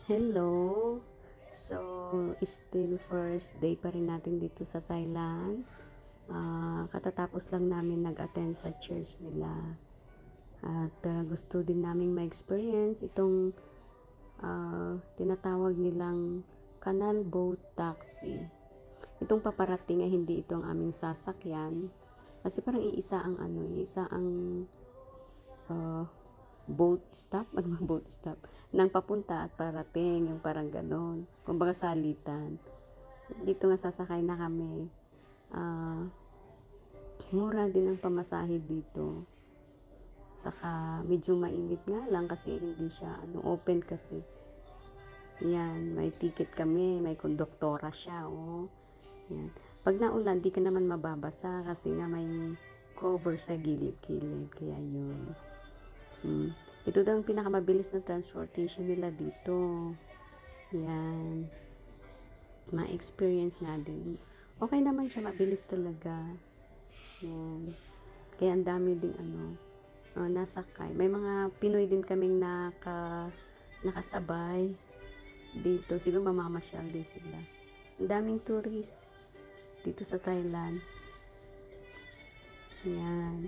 Hello! So, still first day pa rin natin dito sa Thailand. Katatapos lang namin nag-attend sa church nila. At gusto din naming ma-experience itong tinatawag nilang Canal Boat Taxi. Itong paparating ay hindi ito ang aming sasakyan. Kasi parang isa ang uh, boat stop, ano bang boat stop? Nang papunta at parating, yung parang ganon. Kumbaga salitan. Dito nga sasakay na kami. Uh, Mura din ang pamasahe dito. Saka medyo mainit nga lang kasi hindi siya open kasi. Yan, may ticket kami, may konduktora siya, oh. Yan. Pag naulan, di ka naman mababasa kasi nga may cover sa gilid-gilid. Kaya yun. Ito daw ang pinakamabilis na transportation nila dito. Yan. Ma-experience nga din. Okay naman siya, mabilis talaga. Yan. Kaya ang dami ding nasakay. May mga Pinoy din kaming nakasabay dito. Siguro mamamasyal din sila. Ang daming tourist dito sa Thailand. Yan.